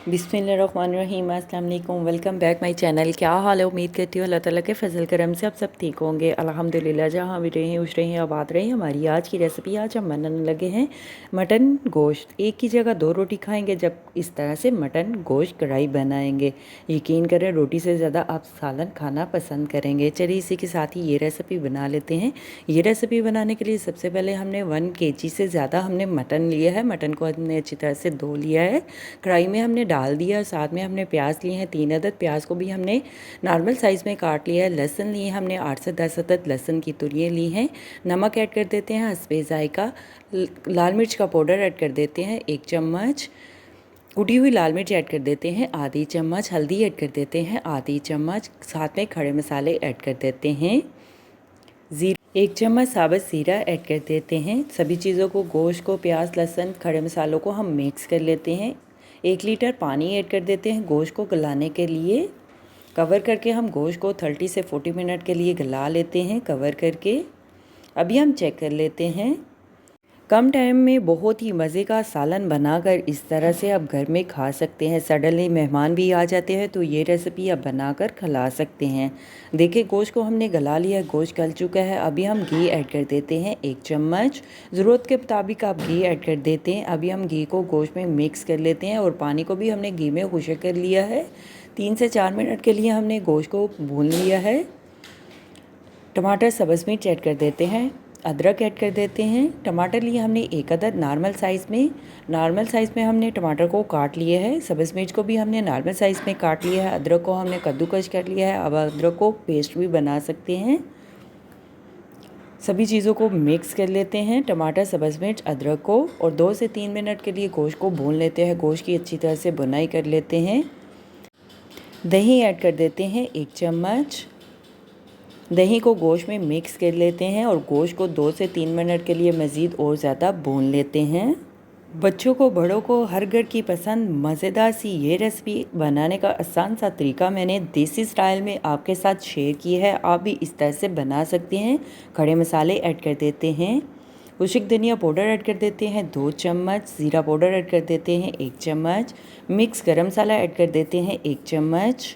बिस्मिल्लाहिर्रहमानिर्रहीम, अस्सलाम वालेकुम। Welcome back my channel. क्या हाल है? उम्मीद करती हूँ अल्लाह ताला के फजल करम से आप सब ठीक होंगे। अल्हम्दुलिल्लाह, जहाँ भी रहें खुश रहें आबाद रहें। हमारी आज की रेसिपी, आज हम बनाने लगे हैं मटन गोश्त। एक की जगह दो रोटी खाएंगे जब इस तरह से मटन गोश्त कढ़ाई बनाएंगे। यकीन करें रोटी से ज़्यादा आप सालन खाना पसंद करेंगे। चलिए इसी के साथ ही ये रेसिपी बना लेते हैं। ये रेसिपी बनाने के लिए सबसे पहले हमने 1 kg से ज़्यादा हमने मटन लिया है। मटन को हमने अच्छी तरह से धो लिया है, कढ़ाई में हमने डाल दिया। साथ में हमने प्याज लिए हैं 3 अदद। प्याज को भी हमने नॉर्मल साइज़ में काट लिया है। लहसुन लिए हमने 8 से 10 अदद लहसुन की तुरियाँ ली हैं। नमक ऐड कर देते हैं हस्बे ज़ायका। लाल मिर्च का पाउडर ऐड कर देते हैं 1 चम्मच। कुटी हुई लाल मिर्च ऐड कर देते हैं आधी चम्मच। हल्दी ऐड कर देते हैं आधी चम्मच। साथ में खड़े मसाले ऐड कर देते हैं 1 चम्मच साबुत ज़ीरा ऐड कर देते हैं। सभी चीज़ों को, गोश्त को, प्याज, लहसुन, खड़े मसालों को हम मिक्स कर लेते हैं। 1 लीटर पानी ऐड कर देते हैं गोश्त को गलाने के लिए। कवर करके हम गोश्त को 30 से 40 मिनट के लिए गला लेते हैं कवर करके। अभी हम चेक कर लेते हैं। कम टाइम में बहुत ही मज़े का सालन बनाकर इस तरह से आप घर में खा सकते हैं। सडनली मेहमान भी आ जाते हैं तो ये रेसिपी आप बनाकर खिला सकते हैं। देखिए गोश्त को हमने गला लिया, गोश्त गल चुका है। अभी हम घी ऐड कर देते हैं 1 चम्मच। ज़रूरत के मुताबिक आप घी ऐड कर देते हैं। अभी हम घी को गोश्त में मिक्स कर लेते हैं और पानी को भी हमने घी में खुश्क कर लिया है। 3 से 4 मिनट के लिए हमने गोश्त को भून लिया है। टमाटर, सब्ज़ मिर्च ऐड कर देते हैं, अदरक ऐड कर देते हैं। टमाटर लिए हमने 1 अदद नॉर्मल साइज़ में हमने टमाटर को काट लिया है। सब्ज़ मिर्च को भी हमने नॉर्मल साइज़ में काट लिया है। अदरक को हमने कद्दूकस कर लिया है। अब अदरक को पेस्ट भी बना सकते हैं। सभी चीज़ों को मिक्स कर लेते हैं, टमाटर, सब्ज़ मिर्च, अदरक को, और 2 से 3 मिनट के लिए गोश्त को भून लेते हैं। गोश्त की अच्छी तरह से बुनाई कर लेते हैं। दही ऐड कर देते हैं 1 चम्मच। दही को गोश्त में मिक्स कर लेते हैं और गोश्त को 2 से 3 मिनट के लिए मज़ीद और ज़्यादा भून लेते हैं। बच्चों को, बड़ों को, हर घर की पसंद मज़ेदार सी ये रेसिपी बनाने का आसान सा तरीका मैंने देसी स्टाइल में आपके साथ शेयर की है। आप भी इस तरह से बना सकते हैं। खड़े मसाले ऐड कर देते हैं। खुश्क धनिया पाउडर ऐड कर देते हैं 2 चम्मच। ज़ीरा पाउडर ऐड कर देते हैं 1 चम्मच। मिक्स गरम मसाला ऐड कर देते हैं 1 चम्मच।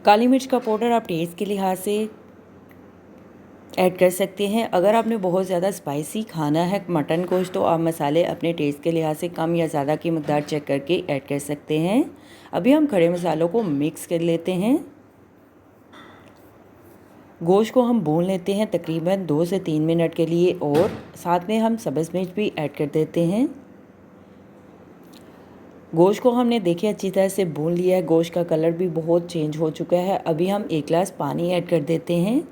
काली मिर्च का पाउडर आप टेस्ट के लिहाज से ऐड कर सकते हैं। अगर आपने बहुत ज़्यादा स्पाइसी खाना है मटन गोश्त तो आप मसाले अपने टेस्ट के लिहाज से कम या ज़्यादा की मकदार चेक करके ऐड कर सकते हैं। अभी हम खड़े मसालों को मिक्स कर लेते हैं। गोश्त को हम भून लेते हैं तकरीबन 2 से 3 मिनट के लिए, और साथ में हम सब्ज़ मिर्च भी ऐड कर देते हैं। गोश्त को हमने देखिए अच्छी तरह से भून लिया है। गोश्त का कलर भी बहुत चेंज हो चुका है। अभी हम 1 गिलास पानी ऐड कर देते हैं।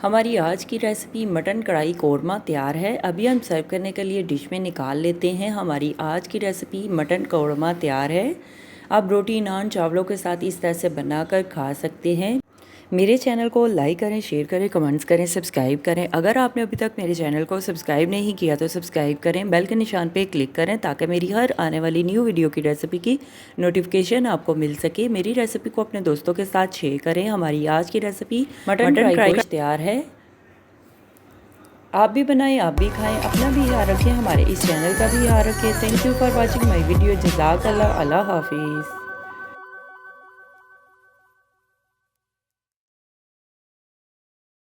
हमारी आज की रेसिपी मटन कढ़ाई कोरमा तैयार है। अभी हम सर्व करने के लिए डिश में निकाल लेते हैं। हमारी आज की रेसिपी मटन कोरमा तैयार है। आप रोटी, नान, चावलों के साथ इस तरह से बनाकर खा सकते हैं। मेरे चैनल को लाइक करें, शेयर करें, कमेंट्स करें, सब्सक्राइब करें। अगर आपने अभी तक मेरे चैनल को सब्सक्राइब नहीं किया तो सब्सक्राइब करें, बेल के निशान पे क्लिक करें ताकि मेरी हर आने वाली न्यू वीडियो की रेसिपी की नोटिफिकेशन आपको मिल सके। मेरी रेसिपी को अपने दोस्तों के साथ शेयर करें। हमारी आज की रेसिपी मटन फ्राई तैयार है। आप भी बनाएं, आप भी खाएं, अपना भी ख्याल रखें, हमारे इस चैनल का भी ख्याल रखें। Thank you for watching my video. जज़ाकल्लाह। अल्लाह हाफिज़।